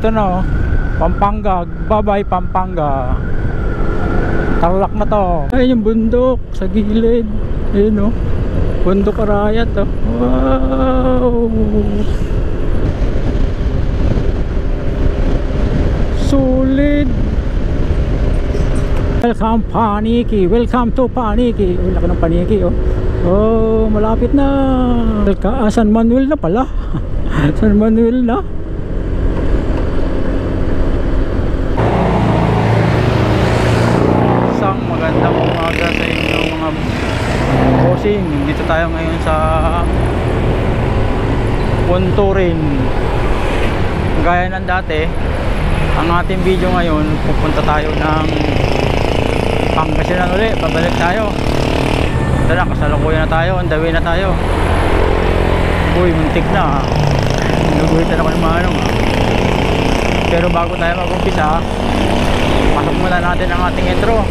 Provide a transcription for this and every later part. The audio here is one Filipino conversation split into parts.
Ito na oh, Pampanga. Bye-bye Pampanga. Tarlac na to. Ayun yung bundok sa gilid. Ayun oh, bundok Arayat oh. Wow, solid. Welcome Paniki. Welcome to Paniki. Uy, laki ng Paniki oh. Oh, malapit na. San Manuel na pala. San Manuel na. Isang magandang umaga sa inyo mga bossing. Dito tayo ngayon sa Punturin. Gaya ng dati, ang ating video ngayon, pupunta tayo ng Pangasinan ulit. Pabalik tayo. Ito na, kasalukuyan na tayo, on the way na tayo. Uy, muntik na. Naguhitan ako ng manong. Pero bago tayo mag-umpisa, pasok muna natin ang ating intro.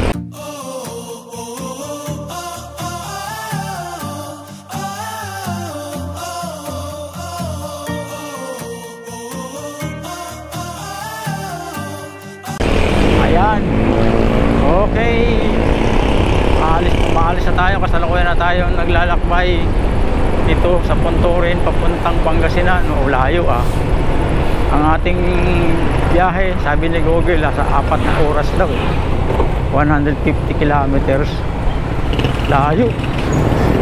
Ayan. Okay. Maalis na tayo, kasalukuyan na tayo naglalakbay dito sa Punturin papuntang Pangasinan. Layo ah. Ang ating biyahe, sabi ni Google, sa 4 na oras daw, 150 kilometers. Layo.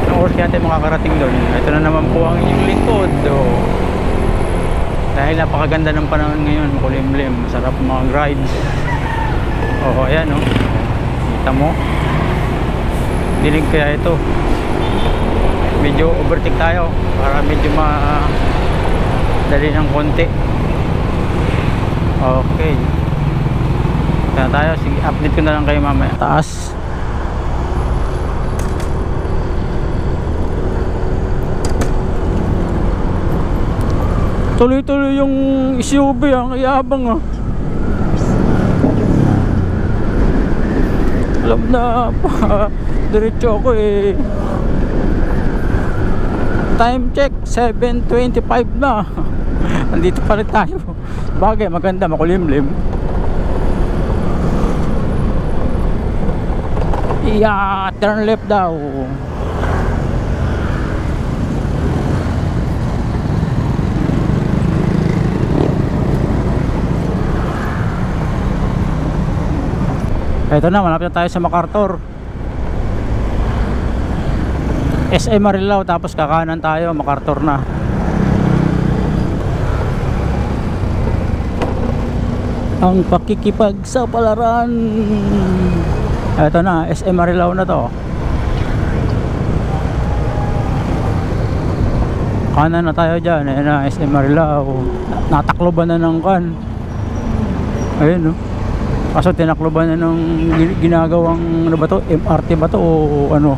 Ang oras kaya natin makakarating doon. Ito na naman po ang inyong lingkod dahil napakaganda ng panahon ngayon, kulimlim, masarap mga rides. Ayan oh, kita mo, dinig kaya ito. Medyo overtake tayo para medyo madali ng konti. Okay, kaya tayo, sige, update ko na lang kayo mamaya. Taas. Tuloy-tuloy yung SUV, ang iyabang ah. Alam na pa, diretso ako eh. Time check 7:25 na. Nandito pa rin tayo. Bagay, maganda, makulimlim. Yeah, turn left daw. Ito na, malapit na tayo sa MacArthur. SM Marilao, tapos kakanan tayo, MacArthur na. Ang pakikipagsapalaran. Ito na, SM Marilao na to. Kanan na tayo dyan. Ayan na, SM Marilao. Natakloban na ng kan. Ayun no. Kaso tinakloban na ng ginagawang ano ba to? MRT ba to o ano?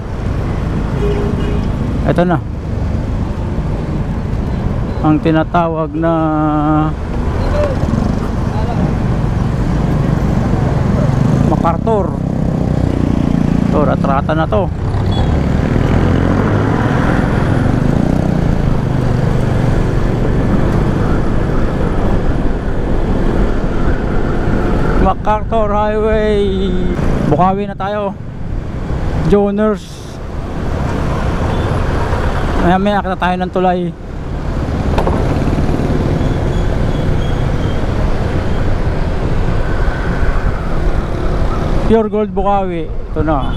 Ito na ang tinatawag na MacArthur. Ito, ratrata na to. MacArthur Highway. Bukawi na tayo. Joners. Maya nakita tayo ng tulay. Pure Gold Bukawi. Ito na.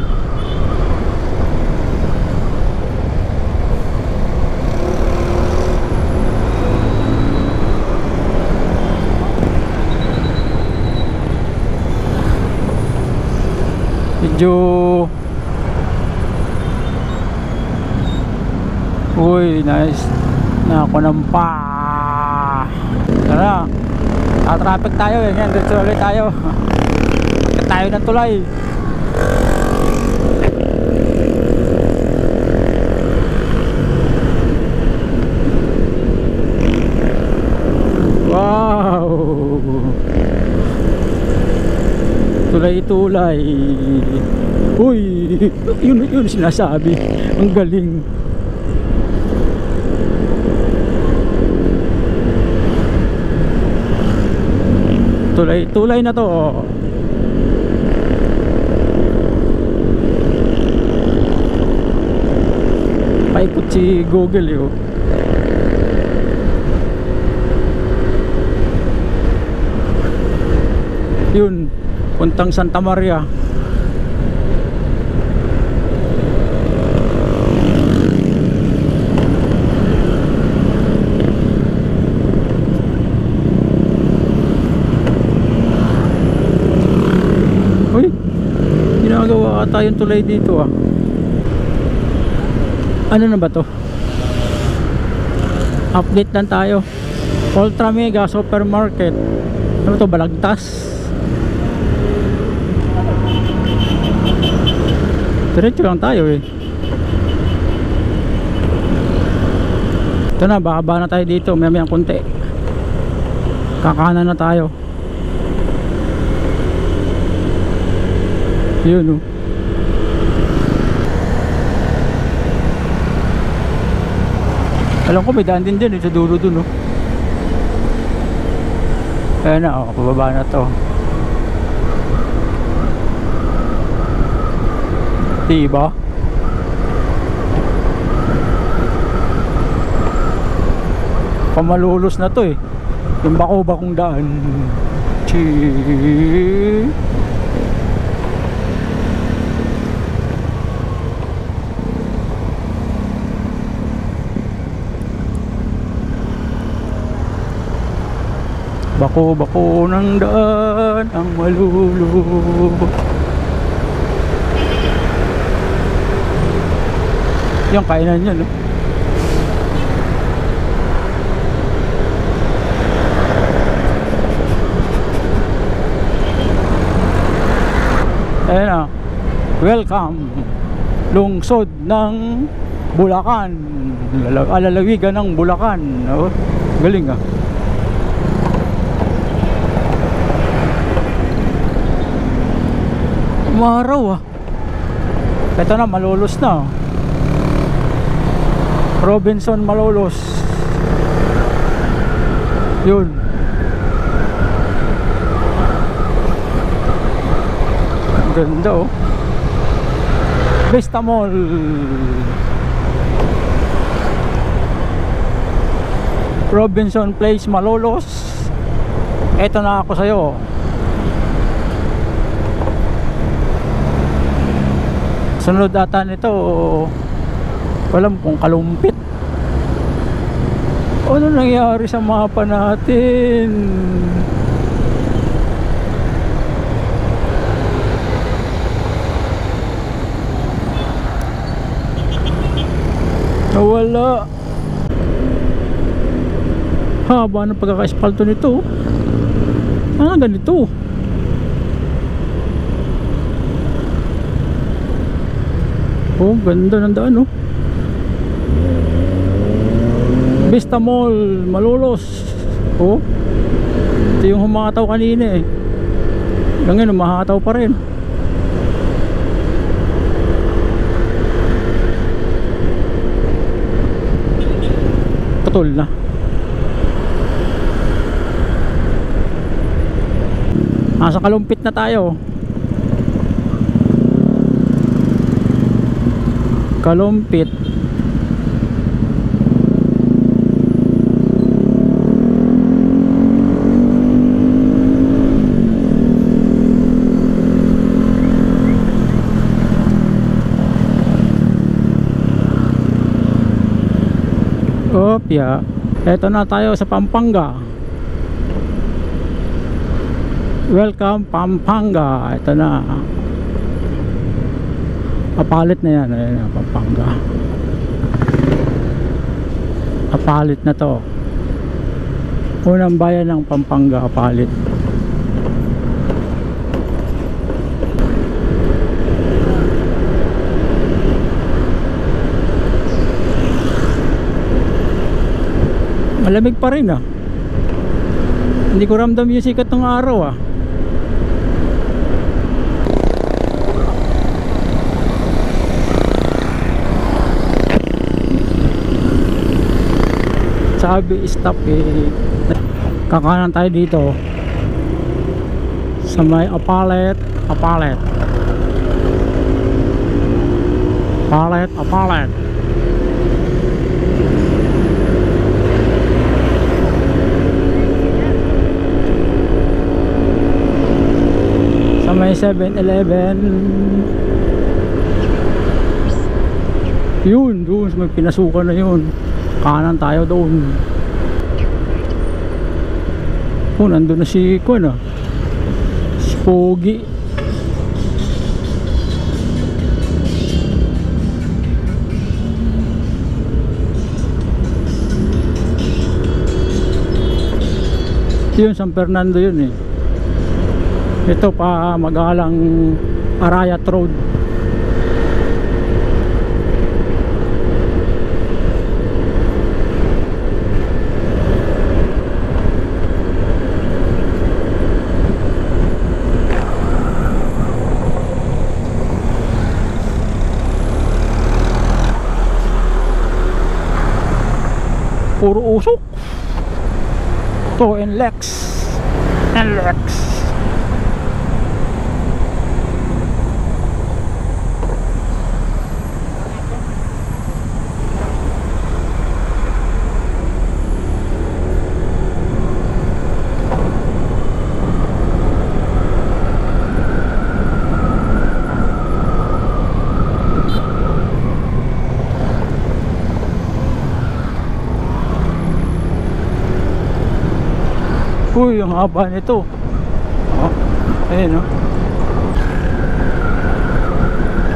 Medyo uy, nice. Nakunampa. Tara, traffic tayo eh. Yan, dito ulit tayo. Pagkat tayo ng tulay. Wow, tulay-tulay. Uy, yun sinasabi. Ang galing. tulay na to, oh. Paikot si Google, eh, oh. Yun, puntang Santa Maria. Uy, ginagawa ata yung tulay dito, ah. Ano na ba to? Update lang tayo. Ultra Mega Supermarket. Ano to, Balagtas? Diretso lang tayo, eh. Ito na, bababa na tayo dito. Maya-maya konti. Kakanan na tayo. Yun, oh. Alam ko may daan din dyan, eh, sa dulo dun, oh. Ayan na, oh, pababa na to. Diba? Pamalulos na to, eh. Yung bako-bakong daan. Bako-bako ng daan ang malulubog. Yung kainan niya, no? Ayan na. Welcome. Lungsod ng Bulacan. Alalawigan ng Bulacan, no? Galing, ah. Umaraw, ah. Ito na, Malolos na, oh. Robinson Malolos. Yun. Ang ganda, oh. Vista Mall. Robinson Place, Malolos. Eto na ako sa'yo. Sunod ata nito, walang kung Kalumpit. Ano nangyari sa mapa natin? Nawala. Haba ng pagkaka-espalto nito. Ah, ganito. Oh, ganda ng daan, oh. Vista Mall, Malolos. Oh. Ito yung humataw kanina, eh. Hanggang humataw pa rin. Putol na. Nasa Kalumpit na tayo. Kalumpit. Opya. Eto na tayo sa Pampanga. Welcome Pampanga. Ito na. Apalit na yan. Ayan na, Pampanga. Apalit na to. Unang bayan ng Pampanga, Apalit. Malamig pa rin, ah. Hindi ko ramdam yung sikat ng araw, ah. Sabi stop, eh. Kakanan tayo dito. Sa may Apalet, Apalet. Apalet, Apalet. Sa may 7-Eleven. Yun, doon may pinasukan na yun. Kanan tayo doon. Oh, nandun na si Kuan ah. Si Pogi. Yun, San Fernando yun eh. Ito pa Magalang Arayat Road. Puro usok. To NLEX. NLEX. Uy, ang haba nito. Oh, ayun oh.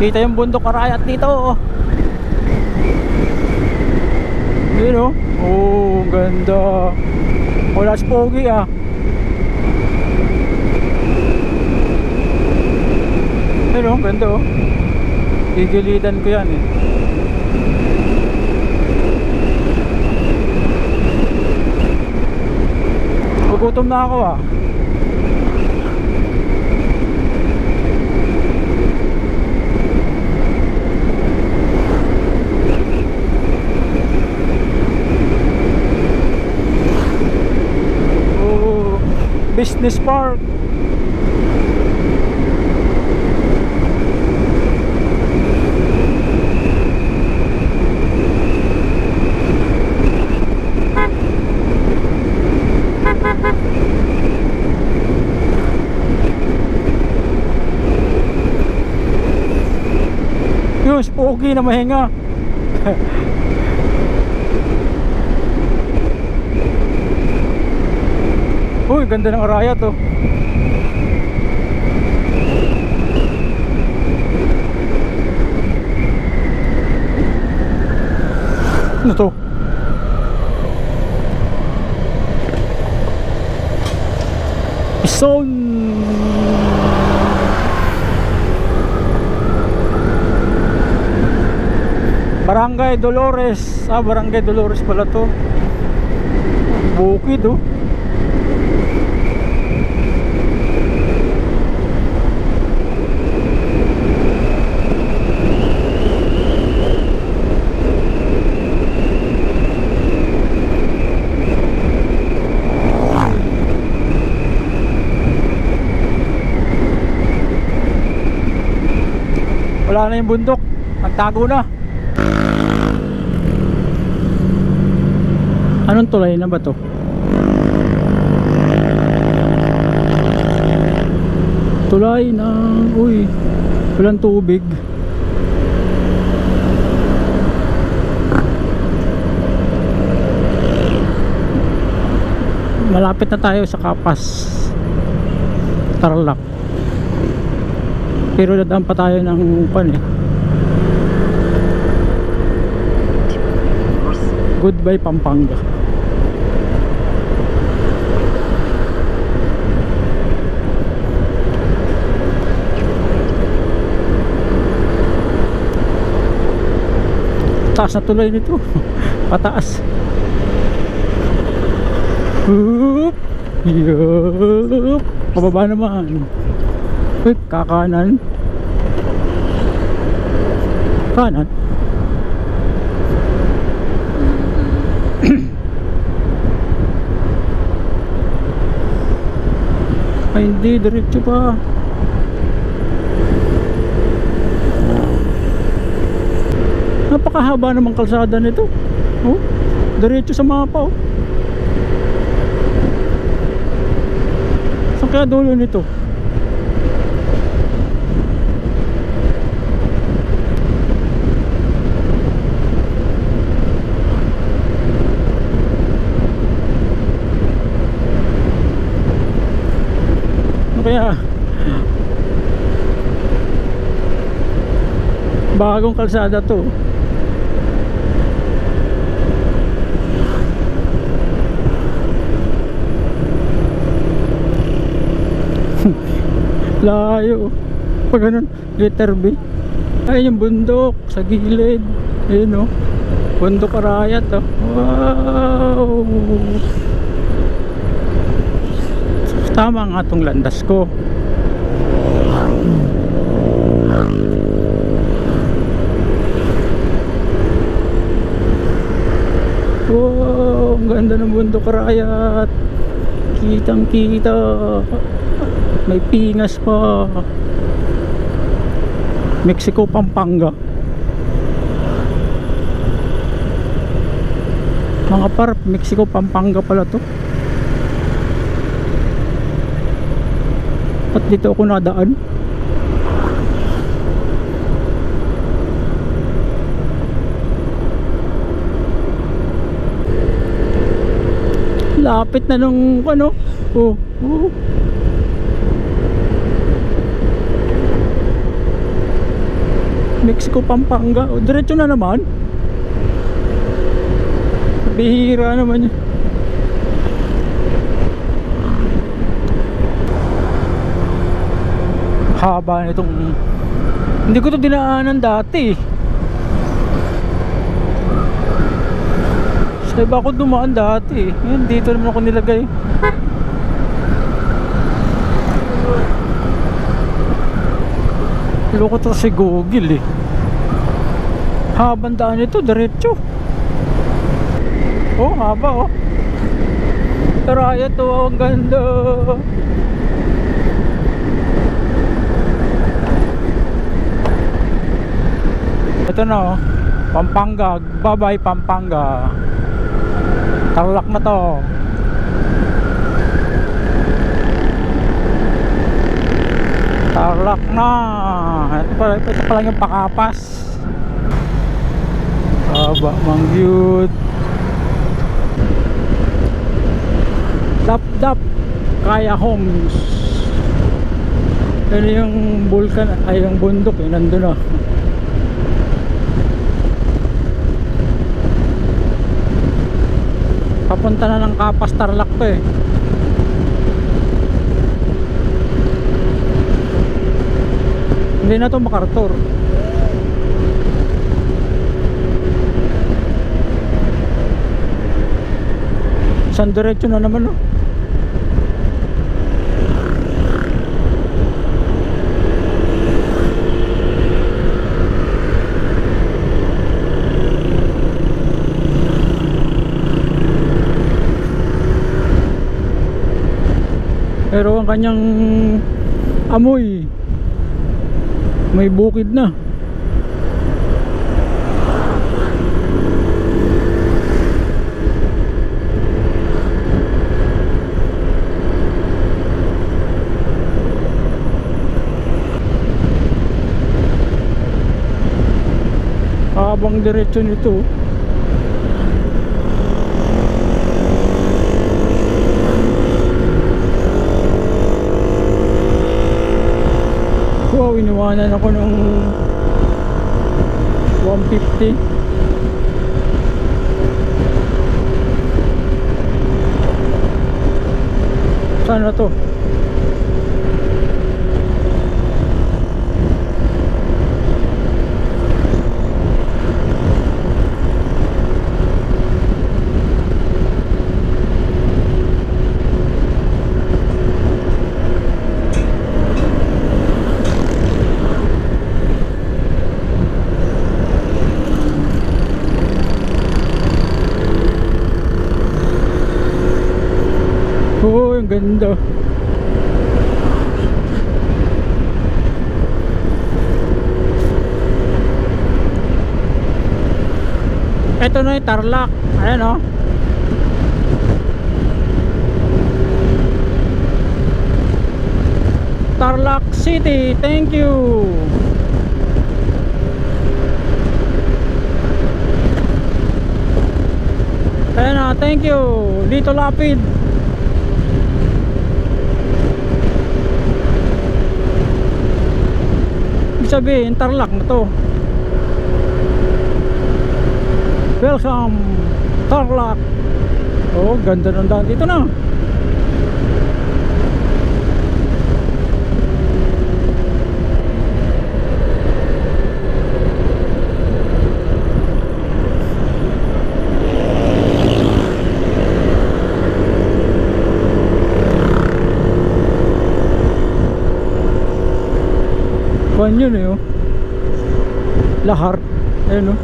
Kita yung bundok Arayat dito oh. Ayun oh. Oh, ganda. Wala si Pogi ah. Ayun oh, ganda oh. Gigilitan ko yan eh. Gutom na ako ah. Oh, business park. Yun, si Pogi na mahinga. Uy, ganda ng Arayat oh. Ano to? Ison. Barangay Dolores. Ah, Barangay Dolores pala to. Bukid oh. Wala na yung bundok. Nagtago na. Anong tulay na ba to? Tulay ng... Uy, walang tubig. Malapit na tayo sa Kapas, Tarlac. Pero dadaan pa tayo ng pan eh. Goodbye Pampanga. Taas na tuloy nito. Pataas. Hup. Yup. Pababa naman. Uy, kakanan. Kanan. Ay Hindi, diretso pa. Napakahaba namang kalsada nito. Oh, diretso sa mapa oh. Saan kaya dulo nito? Kaya bagong kalsada to. Layo pag ganun, letter B. Ayun yung bundok sa gilid. Ayun oh, bundok Arayat oh. Wow, tama nga itong landas ko. Wow, ang ganda ng bundok Arayat. Kitang kita. May pingas pa. Mexico, Pampanga. Mga par, Mexico, Pampanga pala to. At dito ako nadaan. Lapit na nung ano. Oh, oh. Mexico, Pampanga. Oh, diretso na naman. Bihira naman yun. Haba nitong, hindi ko to dinaanan dati. Sa iba ako dumaan dati. Yan, dito naman ako nilagay. Loko to si Google eh. Habang daan ito, diretso. Oh, haba oh. Arayat to, ang ganda. Ito na oh, Pampanga. Bye bye Pampanga. Tarlac na to. Tarlac na. Ito pa lang yung Pakapas. Aba, Mangyud. Dap Kaya Homes. Ano yung vulkan, ay yung bundok eh, nandun na. Papunta na ng Kapas, Tarlac to eh. Hindi na to MacArthur. San diretso na naman no. Pero ang kanyang amoy, may bukid na. Habang diretso nito. Wow, iniwanan ako ng 150. Saan na to? Oh, ang ganda. Ito na yung Tarlac. Ayan o. Tarlac City, thank you. Ayan na, thank you. Dito lapid. Ibig sabihin, Tarlac na to. Welcome, Tarlac. Oh, ganda ng daan dito na. Kuan yun eh, oh. Lahar. Ayun oh.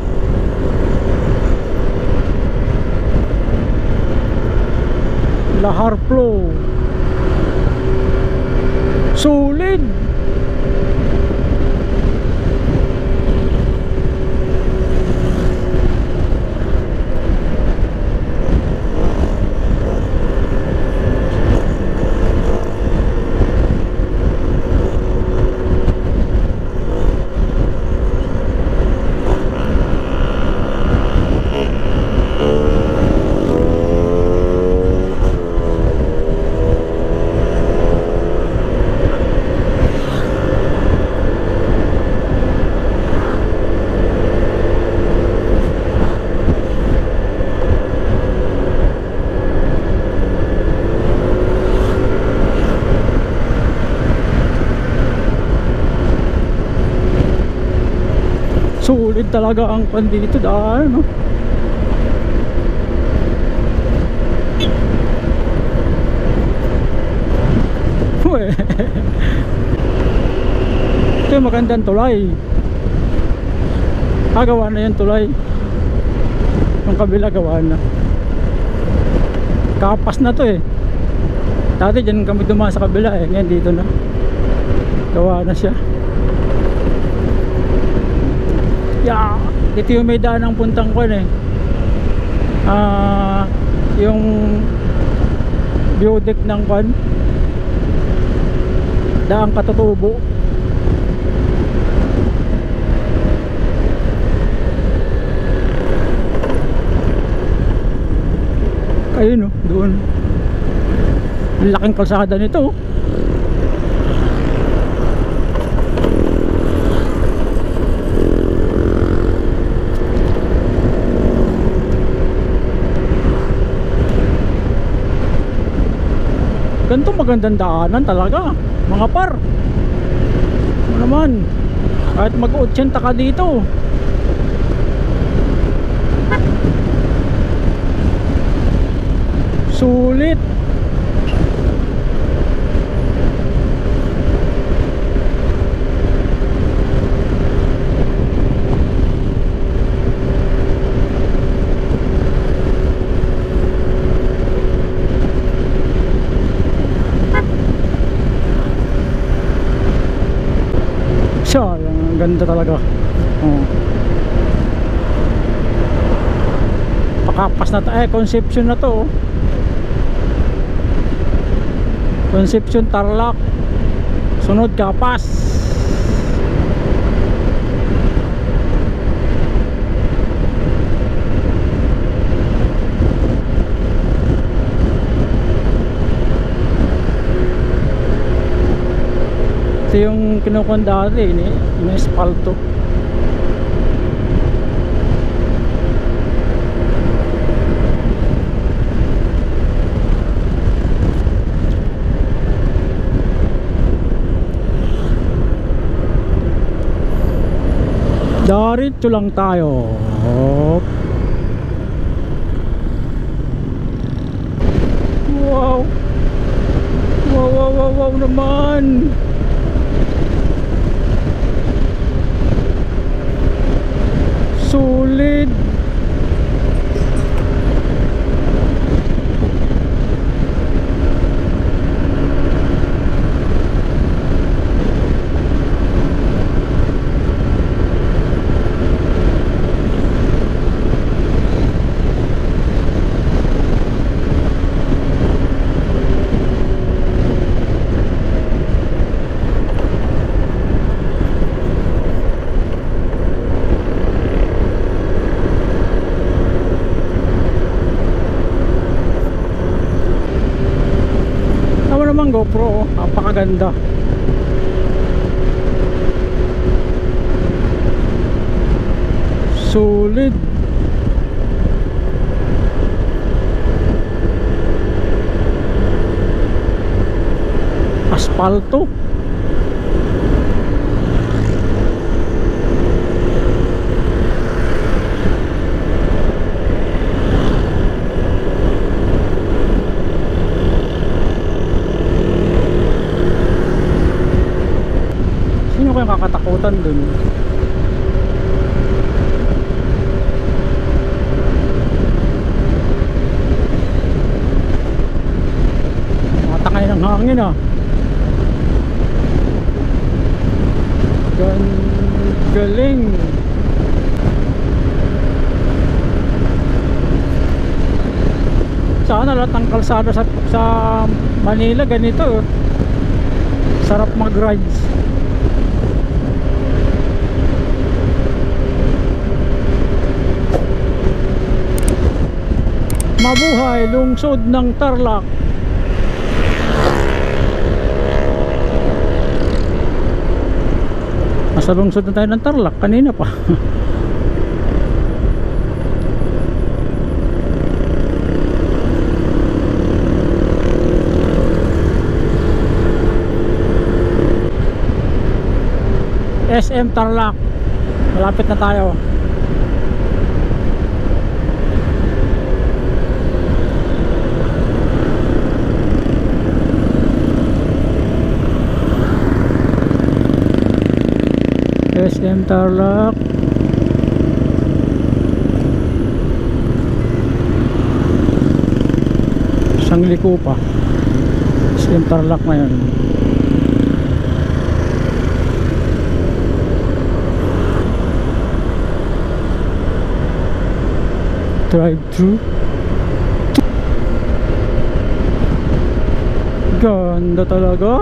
Lahar flow. Sulit. Sulit talaga ang pan dito daan, no? Ito yung magandang tulay. Gawa na yung tulay. Yung kabila gawa na. Kapas na to eh. Dati dyan kami dumaan sa kabila eh. Ngayon dito na. Gawa na siya. Yeah, dito yung may daan ng puntang ko eh. Yung view deck ng kwan. Daang Katutubo. Ayun oh, doon. Laking kalsada nito. Ganito magandang daanan talaga mga par. Ano naman, kahit mag-80 ka dito. Sulit. Ang ganda talaga. Oh. Pakapas na tayo. Conception na to. Conception Tarlac. Sunod Kapas. Ito yung kinukon dati ini espalto. Diretso lang tayo. Hop. Wow. Wow naman. Sulit. GoPro, oh. Napakaganda. Solid. Aspalto. Sino kayang kakatakutan dun? Matangay ng hangin ah. Galing. Sana lahat ng kalsada sa Manila ganito. Sarap mag-rides. Mabuhay lungsod ng Tarlac. Nasa lungsod na tayo ng Tarlac kanina pa. SM Tarlac. Malapit na tayo. SM Tarlac. Isang liko pa. SM Tarlac na yun. Drive-thru. Ganda talaga.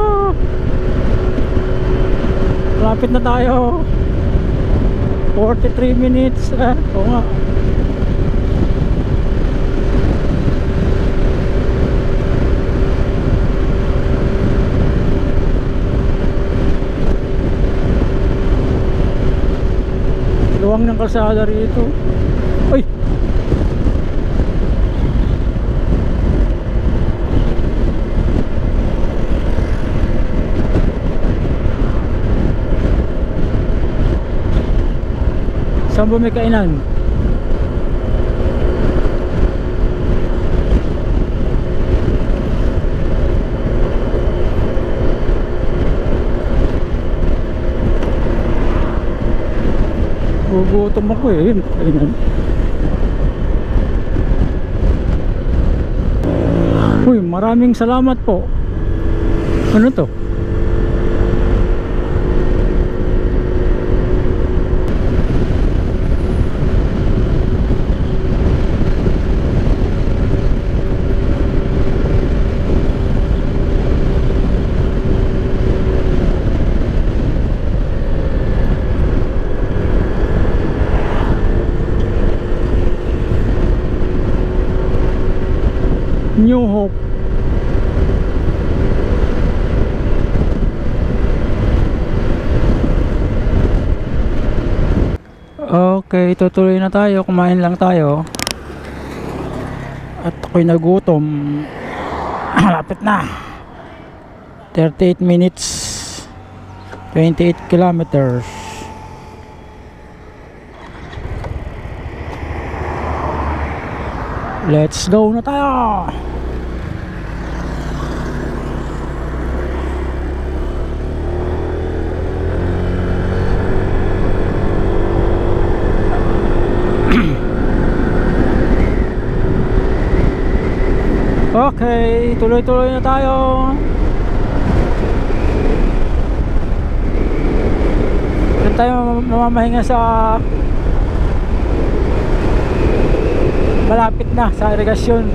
Malapit na tayo. 43 minutes. Oo nga. Luwang ng kalsada rito. Uy! Saan ba may kainan? Gugutom ako eh. Kainan. Uy, maraming salamat po. Ano to? New Hope. Okay, tutuloy na tayo. Kumain lang tayo. At ako'y nagutom. Lapit na. 38 minutes. 28 kilometers. Let's go na tayo. Okay, tuloy-tuloy na tayo. Doon tayo mamamahinga sa malapit na sa irigasyon.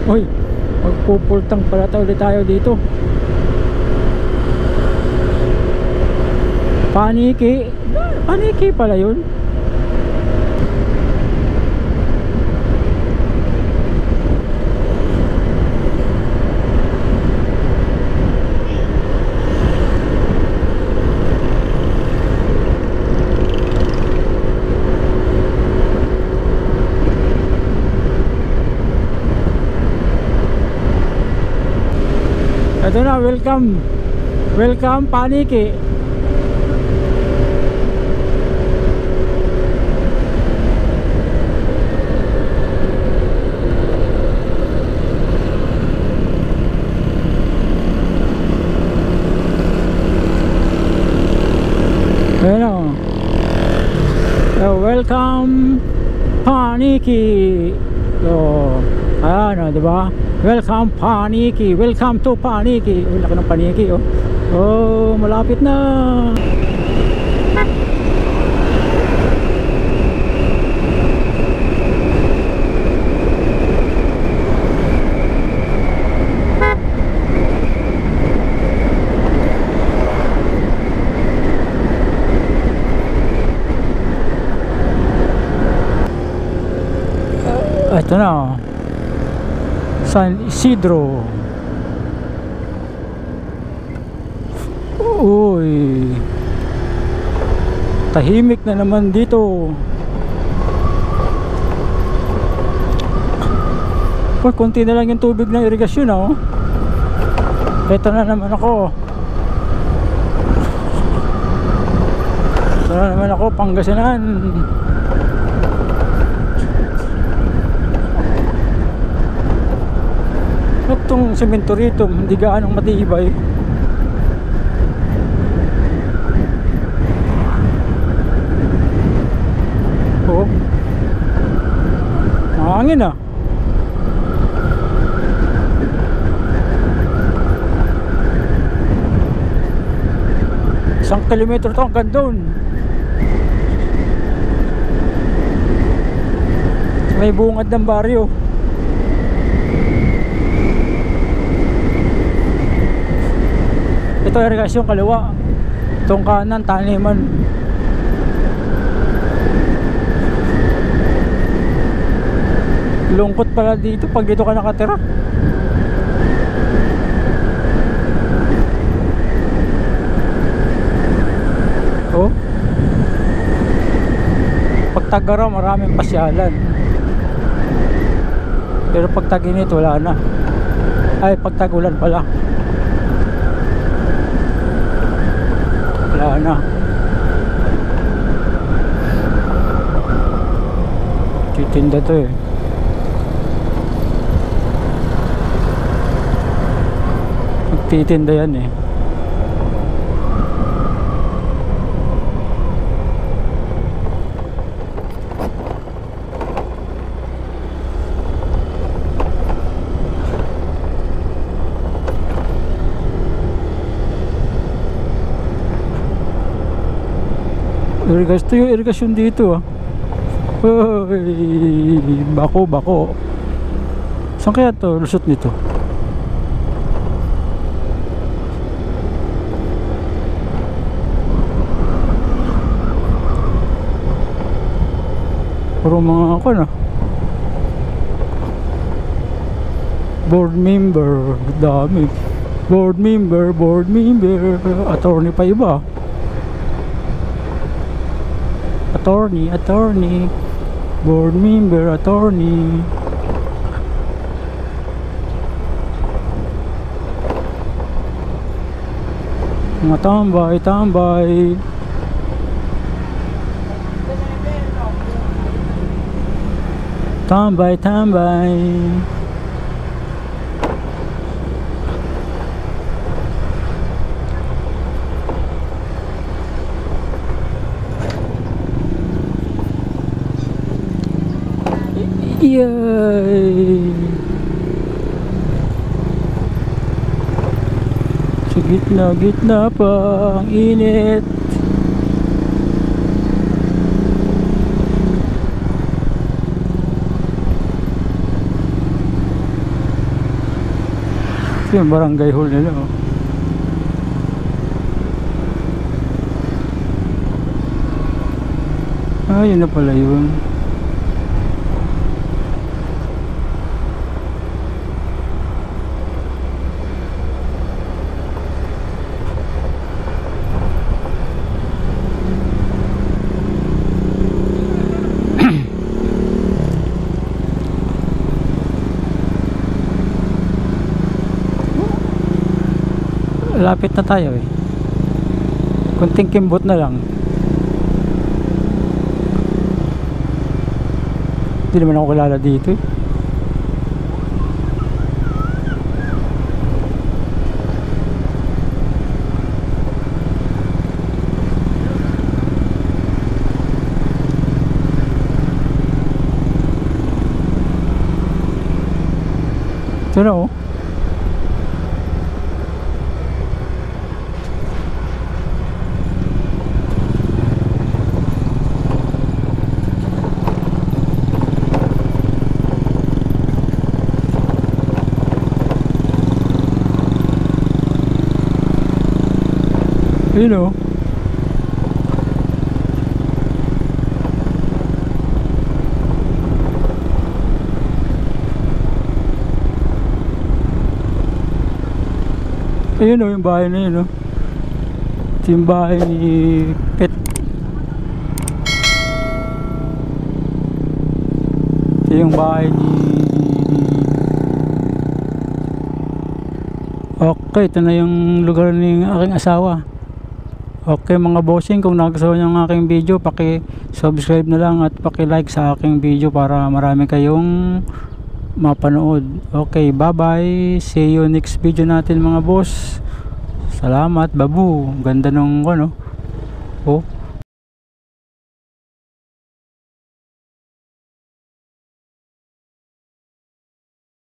Uy, magpupultang pala ulit tayo dito. Paniki. Paniki pala yun. Ito na, welcome. Welcome Paniki. Ayan o. Welcome Paniki. So, ayan o, diba? Welcome Paniki. Welcome to Paniki. Uy, laki ng Paniki oh. Oh, malapit na. Ito na oh. San Isidro. Uy, tahimik na naman dito. Oh, konti na lang yung tubig ng irigasyon oh. Ito na naman ako. Ito na naman ako, Pangasinan. Itong semento rito hindi gaanong matibay. Oh, mahangin ah. Isang kilometro to hanggang doon. May bungad ng baryo. Ito irigasyon kaliwa, itong kanan taniman. Lungkot pala dito pag dito ka nakatira. Oh, pag Tag-Araw maraming pasyalan, pero pag tag-init wala na. Ay, pag tag-ulan pala wala na. Titinda to eh. Magtitinda yan eh. Ito yung irigasyon dito ah. Uy, bako. Saan kaya to lusot nito? Puro mga ako na board member, dami. Board member, attorney pa iba. Attorney, board member, attorney. Mga tambay. Tambay. Yay! Sa gitna pa ang init. Ito yung barangay hall nila, oh. Ah, yun na pala yun. Lapit na tayo eh. Kunting kimbot na lang. Hindi naman ako kilala dito eh. Ito na oh. Yun o. Ayun o, yung bahay na yun o. Ito yung bahay ni Pet. Ito yung bahay ni... Okay, ito na yung lugar ng aking asawa. Okay mga bossing, kung nagustuhan niyo ang aking video, paki-subscribe na lang at paki-like sa aking video para marami kayong mapanood. Okay, bye-bye. See you next video natin mga boss. Salamat, babu. Ganda nung ano. Oh.